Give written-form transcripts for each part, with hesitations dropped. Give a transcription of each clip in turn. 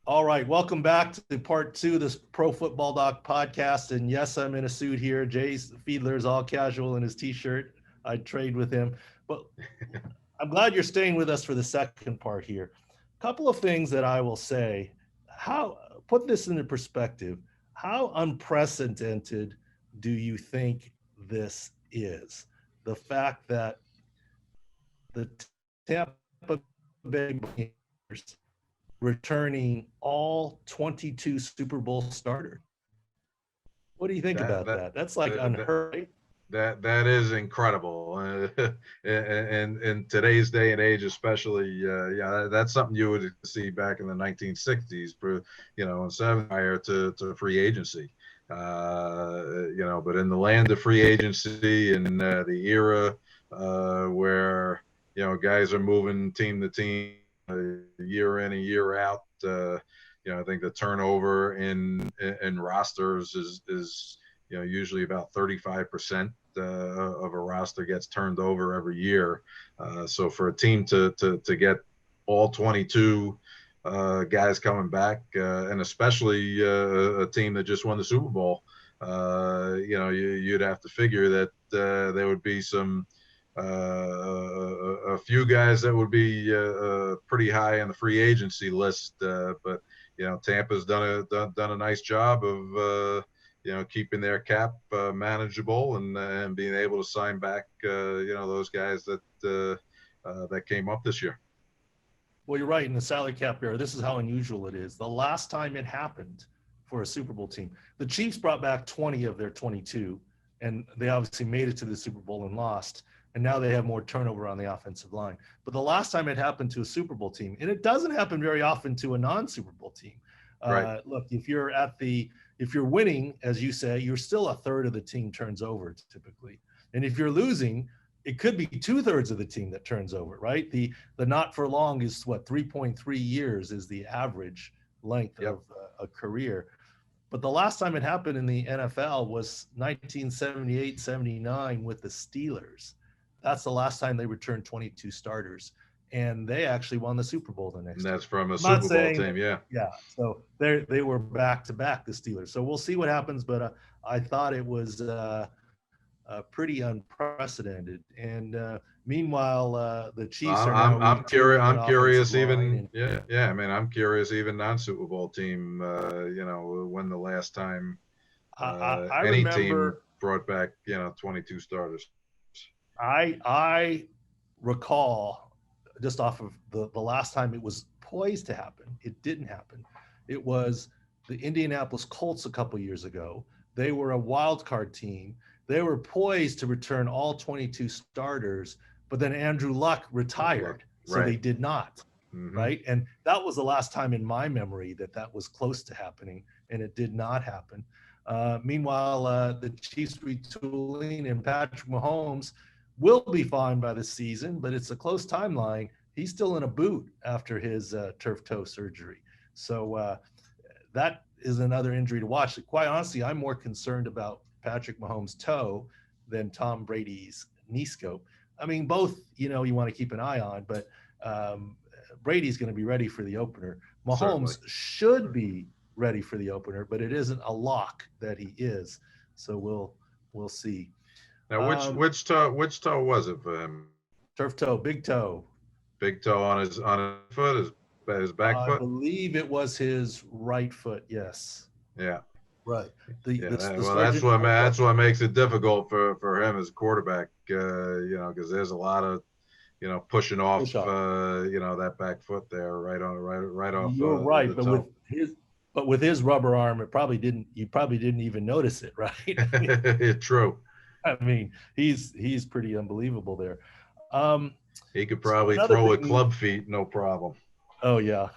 All right, welcome back to part two of this Pro Football Doc podcast. And yes, I'm in a suit here. Jay Fiedler is all casual in his t-shirt. I trade with him, but I'm glad you're staying with us for the second part here. A couple of things that I will say. How put this into perspective? How unprecedented do you think this is? The fact that the Tampa Bay Buccaneers returning all 22 Super Bowl starters. What do you think That about that that? That's like that unheard. Right? that is incredible, in today's day and age, especially. Yeah, that's something you would see back in the 1960s, and prior to free agency. But in the land of free agency and the era where guys are moving team to team, year in and year out. I think the turnover in rosters is usually about 35% of a roster gets turned over every year. So for a team to get all 22 guys coming back, and especially a team that just won the Super Bowl, you'd have to figure that there would be a few guys that would be pretty high on the free agency list. But Tampa's done a nice job of keeping their cap manageable and being able to sign back those guys that came up this year. Well, you're right. In the salary cap era, this is how unusual it is. The last time it happened for a Super Bowl team, the Chiefs brought back 20 of their 22, and they obviously made it to the Super Bowl and lost. And now they have more turnover on the offensive line. But the last time it happened to a Super Bowl team, and it doesn't happen very often to a non-Super Bowl team. Right. Look, if you're winning, as you say, you're still a third of the team turns over typically, and if you're losing, it could be 2/3 of the team that turns over, right? The not for long is what 3.3 years is the average length Yep. of a career. But the last time it happened in the NFL was 1978-79 with the Steelers. That's the last time they returned 22 starters, and they actually won the Super Bowl the And next that's year. from a I'm not Super Bowl saying, team. Yeah. yeah. So they were back to back the Steelers. So we'll see what happens. But I thought it was pretty unprecedented. And meanwhile, the Chiefs are now I'm curious. retooling an I'm offensive curious. line, Even and yeah. I mean, I'm curious. Even non Super Bowl team. When the last time I any team remember brought back 22 starters. I recall just off of the last time it was poised to happen. It didn't happen. It was the Indianapolis Colts a couple years ago. They were a wild card team. They were poised to return all 22 starters, but then Andrew Luck retired, so they Right. did not. Mm-hmm. Right, and that was the last time in my memory that was close to happening, and it did not happen. Meanwhile, the Chiefs retooling and Patrick Mahomes will be fine by the season, but it's a close timeline. He's still in a boot after his turf toe surgery. So that is another injury to watch. Quite honestly, I'm more concerned about Patrick Mahomes' toe than Tom Brady's knee scope. I mean, both, you want to keep an eye on, but Brady's going to be ready for the opener. Certainly. Mahomes should be ready for the opener, but it isn't a lock that he is. So we'll see. Now, Um, which toe was it for him? Turf toe, big toe. Big toe on his foot, his back I foot. believe it was his right foot. Yes, Yeah. right. The Yeah, the, the well, surgeon. that's what makes it difficult for him as a quarterback. Because there's a lot of pushing off Push off. that back foot there, right off You're right, the toe. but with his rubber arm, it probably didn't. You probably didn't even notice it, right? True. I mean, he's pretty unbelievable there. He could So probably another throw a thing. club feet, no problem. Oh yeah,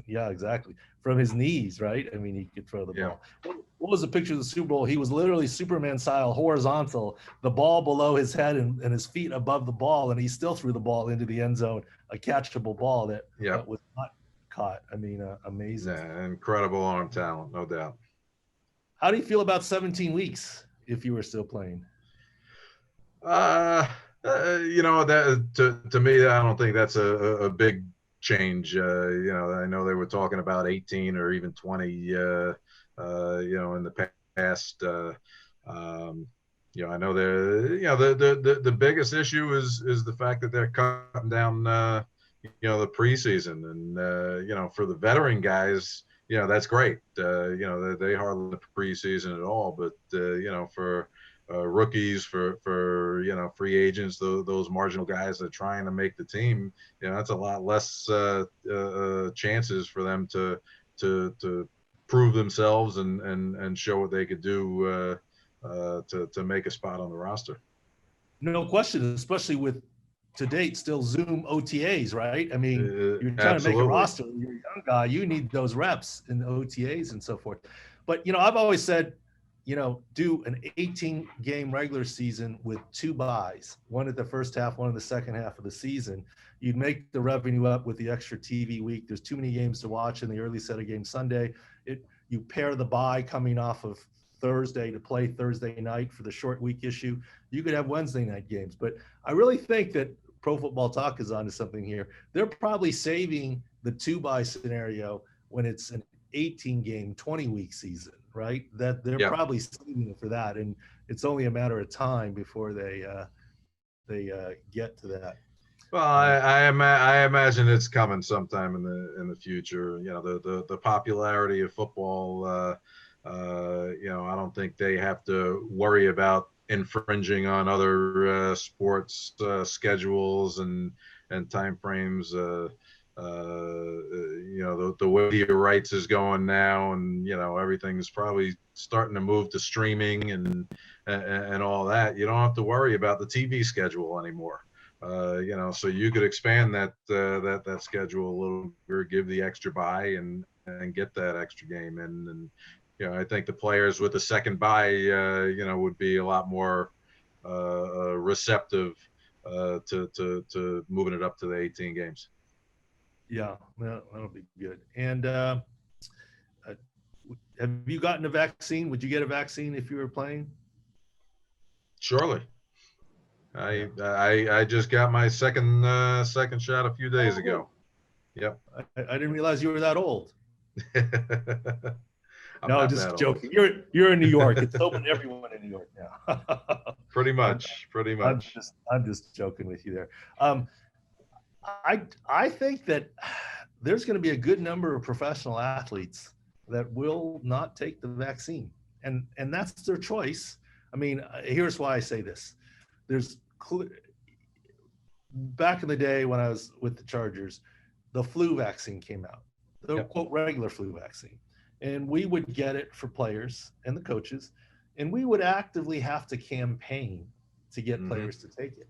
yeah, exactly. From his knees, right? I mean, he could throw the Yeah. ball. What was the picture of the Super Bowl? He was literally Superman style, horizontal, the ball below his head and his feet above the ball, and he still threw the ball into the end zone, a catchable ball that Yep. was not caught. I mean, amazing. Yeah, incredible arm talent, no doubt. How do you feel about 17 weeks if you were still playing? Uh, that to me, I don't think that's a big change. I know they were talking about 18 or even 20, in the past. I know the biggest issue is the fact that they're cutting down, the preseason, and for the veteran guys, that's great. They hardly the preseason at all, but for rookies, for free agents, those marginal guys that are trying to make the team, that's a lot less chances for them to prove themselves and show what they could do to make a spot on the roster. No question, especially with to date still Zoom OTAs, right? I mean, you're trying Absolutely. to make a roster. You're a young guy. You need those reps in the OTAs and so forth. But I've always said, do an 18-game regular season with 2 buys, one at the first half, one in the second half of the season. You'd make the revenue up with the extra TV week. There's too many games to watch in the early set of games Sunday. You pair the bye coming off of Thursday to play Thursday night for the short week issue. You could have Wednesday night games. But I really think that Pro Football Talk is onto something here. They're probably saving the 2-bye scenario when it's an 18-game, 20-week season, right? That they're probably saving it for that, and it's only a matter of time before they get to that. Well, I imagine it's coming sometime in the future. The popularity of football. I don't think they have to worry about infringing on other sports schedules and time frames. The way your rights is going now, and everything's probably starting to move to streaming and all that. You don't have to worry about the TV schedule anymore. So you could expand that schedule a little or give the extra bye and get that extra game in. And I think the players with the second bye, would be a lot more receptive to moving it up to the 18 games. Yeah, that'll be good. And have you gotten a vaccine? Would you get a vaccine if you were playing? Surely. I just got my second shot a few days ago. Yep. I didn't realize you were that old. No, just joking. You're in New York. It's open to everyone in New York now. Pretty much. I'm just joking with you there. I think that there's going to be a good number of professional athletes that will not take the vaccine, and that's their choice. I mean, here's why I say this. Back in the day when I was with the Chargers, the flu vaccine came out, the quote regular flu vaccine. And we would get it for players and the coaches, and we would actively have to campaign to get players to take it.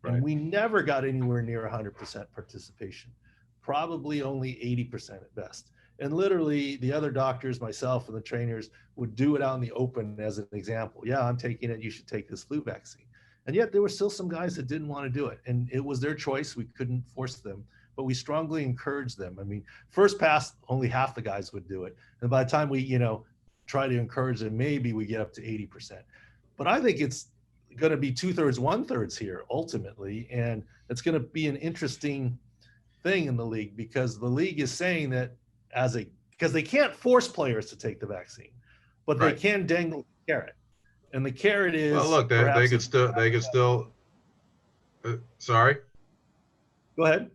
Right. And we never got anywhere near 100% participation, probably only 80% at best. And literally the other doctors, myself and the trainers would do it out in the open as an example. Yeah, I'm taking it. You should take this flu vaccine. And yet there were still some guys that didn't want to do it. And it was their choice. We couldn't force them, but we strongly encouraged them. I mean, first pass, only half the guys would do it. And by the time we, try to encourage them, maybe we get up to 80%. But I think it's going to be 2/3, 1/3 here ultimately. And it's going to be an interesting thing in the league, because the league is saying that because they can't force players to take the vaccine, but they can dangle the carrot. And the carrot is, well, look, they could still sorry. Go ahead.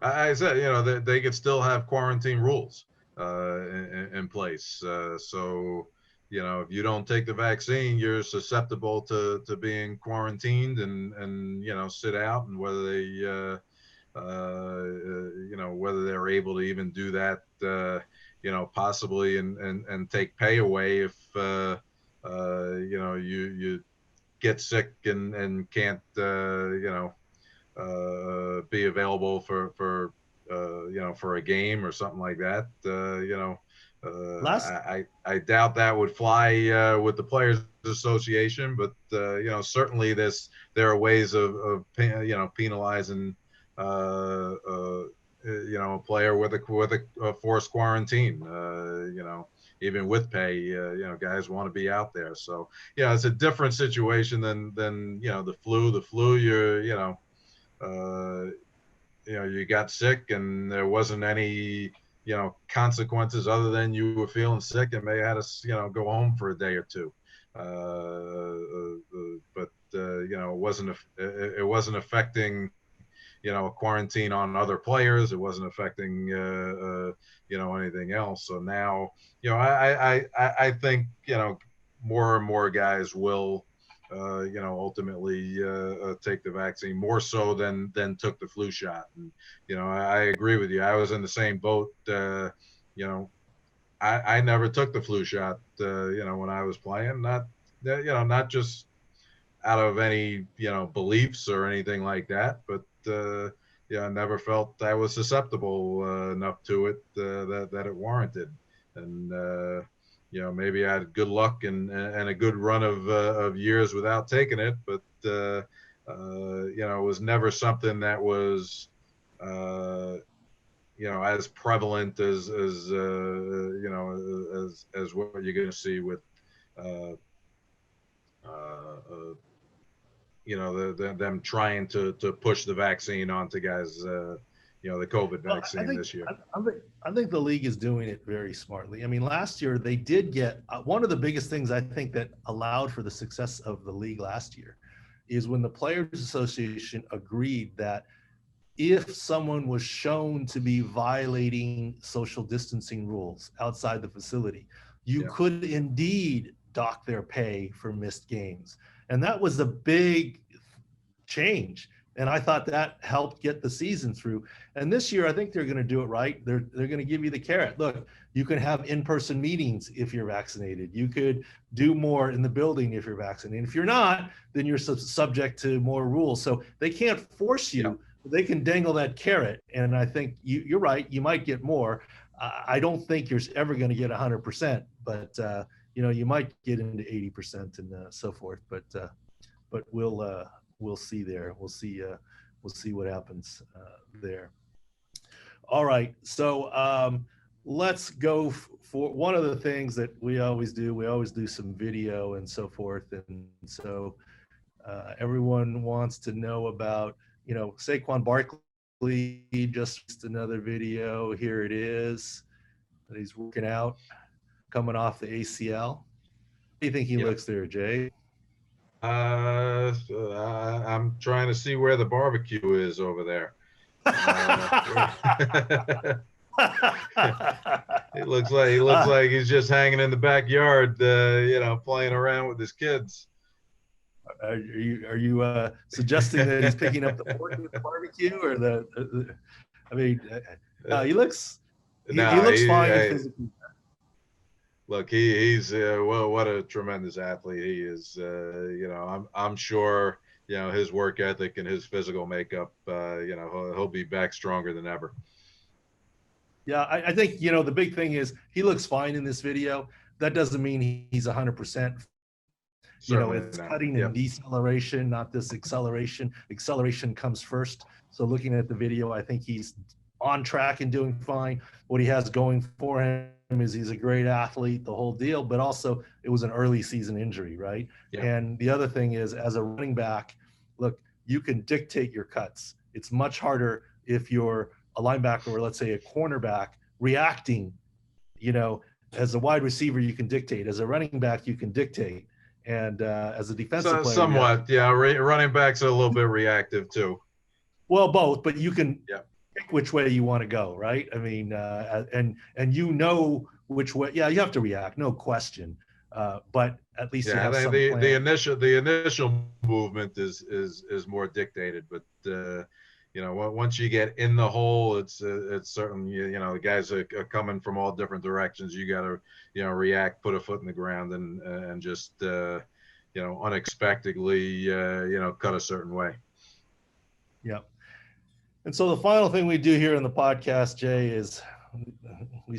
I said, they could still have quarantine rules in place. So, if you don't take the vaccine, you're susceptible to being quarantined and sit out, and whether they, whether they're able to even do that, possibly and take pay away if, you get sick and can't, be available for a game or something like that. I doubt that would fly with the Players Association, but certainly there are ways of penalizing a player with a forced quarantine. Even with pay, guys want to be out there. So it's a different situation than the flu. The flu, you got sick and there wasn't any, consequences other than you were feeling sick and may have had to, go home for a day or two. But it wasn't affecting, a quarantine on other players. It wasn't affecting, anything else. So now, I think, more and more guys will, ultimately take the vaccine more so than took the flu shot. And I agree with you. I was in the same boat. You know, I never took the flu shot. When I was playing, not just out of any beliefs or anything like that, but I never felt I was susceptible enough to it that it warranted. And maybe I had good luck and a good run of years without taking it, but it was never something that was as prevalent as what you're going to see with uh, uh, them trying to push the vaccine onto guys, the COVID Well, vaccine this year. I think the league is doing it very smartly. I mean, last year they did get one of the biggest things I think that allowed for the success of the league last year is when the Players Association agreed that if someone was shown to be violating social distancing rules outside the facility, you Yeah. could indeed dock their pay for missed games. And that was a big change. And I thought that helped get the season through. And this year, I think they're going to do it right. They're going to give you the carrot. Look, you can have in-person meetings if you're vaccinated. You could do more in the building if you're vaccinated. If you're not, then you're subject to more rules. So they can't force you. Yeah. They can dangle that carrot. And I think you're right. You might get more. I don't think you're ever going to get 100%, but you might get into 80% and so forth. But we'll see there. We'll see what happens there. All right. So let's go for one of the things that we always do. We always do some video and so forth. And so everyone wants to know about, Saquon Barkley, just another video. Here it is. He's working out, coming off the ACL. How do you think he looks there, Jay? I'm trying to see where the barbecue is over there. It looks like he's just hanging in the backyard, playing around with his kids. Are you suggesting that he's picking up the pork with the barbecue, or I mean, he looks he looks fine physically. Look, he's well, what a tremendous athlete he is. I'm sure his work ethic and his physical makeup. He'll be back stronger than ever. Yeah, I think the big thing is he looks fine in this video. That doesn't mean he's 100%. It's cutting and deceleration, not this acceleration. Acceleration comes first. So looking at the video, I think he's on track and doing fine. What he has going for him is he's a great athlete, the whole deal, but also it was an early season injury, right? Yeah. And the other thing is, as a running back, look, you can dictate your cuts. It's much harder if you're a linebacker or let's say a cornerback reacting. As a wide receiver, you can dictate. As a running back, you can dictate. And as a defensive player, somewhat, running backs are a little bit reactive too. Well, both, but you can pick which way you want to go, right? I mean, and which way. Yeah, you have to react, no question. But at least you have some plan. The initial movement is more dictated, but once you get in the hole, it's certainly the guys are coming from all different directions. You got to react, put a foot in the ground, and just unexpectedly cut a certain way. Yeah. And so the final thing we do here in the podcast, Jay, is we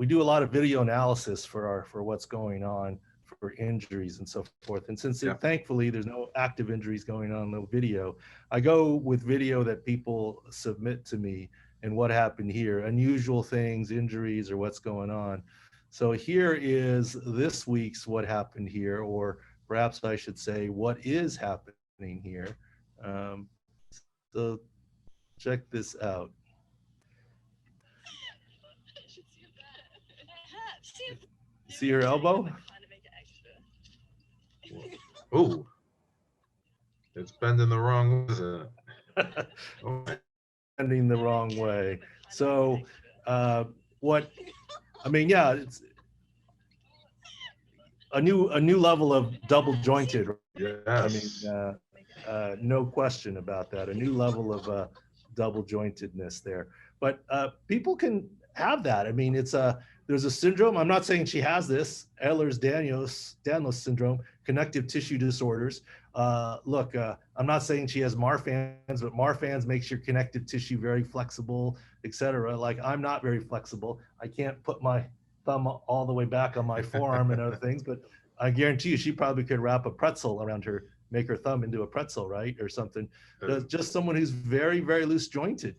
do a lot of video analysis for what's going on, for injuries and so forth. And since thankfully there's no active injuries going on, no video, I go with video that people submit to me and what happened here, unusual things, injuries, or what's going on. So here is this week's what happened here, or perhaps I should say what is happening here. So Check this out. See her elbow? Ooh, it's bending the wrong way, isn't it? Oh, Bending the wrong way. So, what? I mean, yeah, it's a new level of double jointed. I mean, yes. no question about that. A new level of double jointedness there. But people can have that. I mean, there's a syndrome. I'm not saying she has this Ehlers-Danlos syndrome, connective tissue disorders. Look, I'm not saying she has Marfan's, but Marfan's makes your connective tissue very flexible, etc. Like I'm not very flexible. I can't put my thumb all the way back on my forearm and other things, but I guarantee you she probably could wrap a pretzel around her, make her thumb into a pretzel, right? Or something. Just someone who's very, very loose jointed.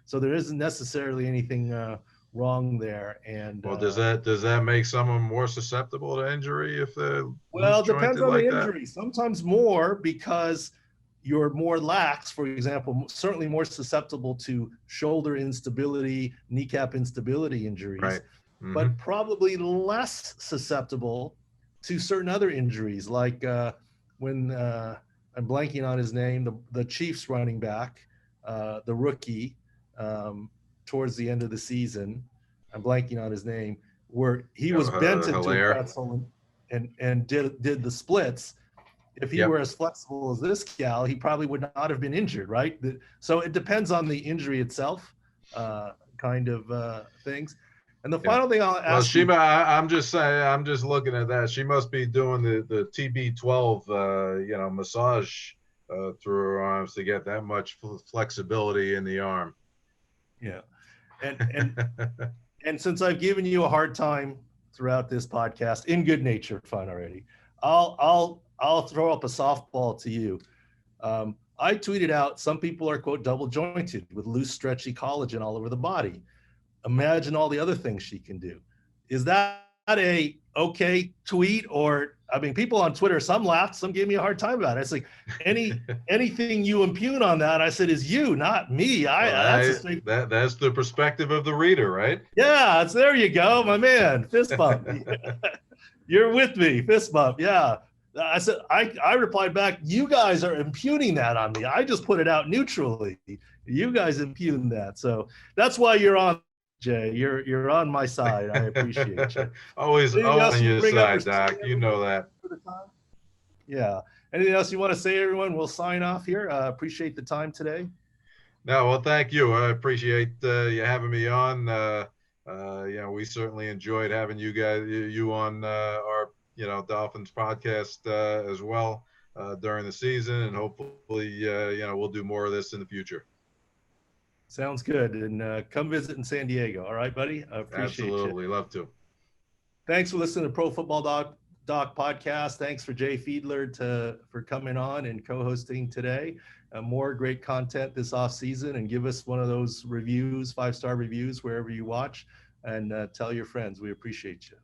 So there isn't necessarily anything wrong there. And Well, does that make someone more susceptible to injury if they're loose well, it depends jointed on the like that? injury. Sometimes more because you're more lax, for example, certainly more susceptible to shoulder instability, kneecap instability injuries, Right. Mm-hmm. but probably less susceptible to certain other injuries, like when I'm blanking on his name, the Chiefs running back, the rookie, towards the end of the season. I'm blanking on his name, where he was bent into a Hilaire. pretzel and did the splits. If he were Yep. as flexible as this gal, he probably would not have been injured, right? So it depends on the injury itself, kind of things. And the Yeah. final thing I'll Well, ask you, I'm just saying, I'm just looking at that. She must be doing the TB12, massage through her arms to get that much flexibility in the arm. yeah, and and and since I've given you a hard time throughout this podcast, in good natured fun already, I'll throw up a softball to you. I tweeted out some people are quote double jointed with loose, stretchy collagen all over the body. Imagine all the other things she can do. Is that a okay tweet? Or I mean, people on Twitter, some laughed, some gave me a hard time about it. It's like anything you impugn on that, I said, is you, not me. That's a straight. That's the perspective of the reader, right? Yeah, it's there you go, my man. Fist bump. You're with me. Fist bump. Yeah. I said, I replied back, you guys are impugning that on me. I just put it out neutrally. You guys impugn that. So that's why you're on, Jay. You're on my side. I appreciate you. Always Anything else on you your bring up or side, say, Doc. You know that. for the time? Yeah. Anything else you want to say, everyone? We'll sign off here. Appreciate the time today. No, well, thank you. I appreciate you having me on. We certainly enjoyed having you on our Dolphins podcast as well during the season, and hopefully we'll do more of this in the future. Sounds good. And come visit in San Diego. All right, buddy? I appreciate Absolutely. you. Love to. Thanks for listening to Pro Football Doc podcast. Thanks for Jay Fiedler for coming on and co-hosting today. More great content this off season, and give us one of those reviews, 5-star reviews wherever you watch, and tell your friends. We appreciate you.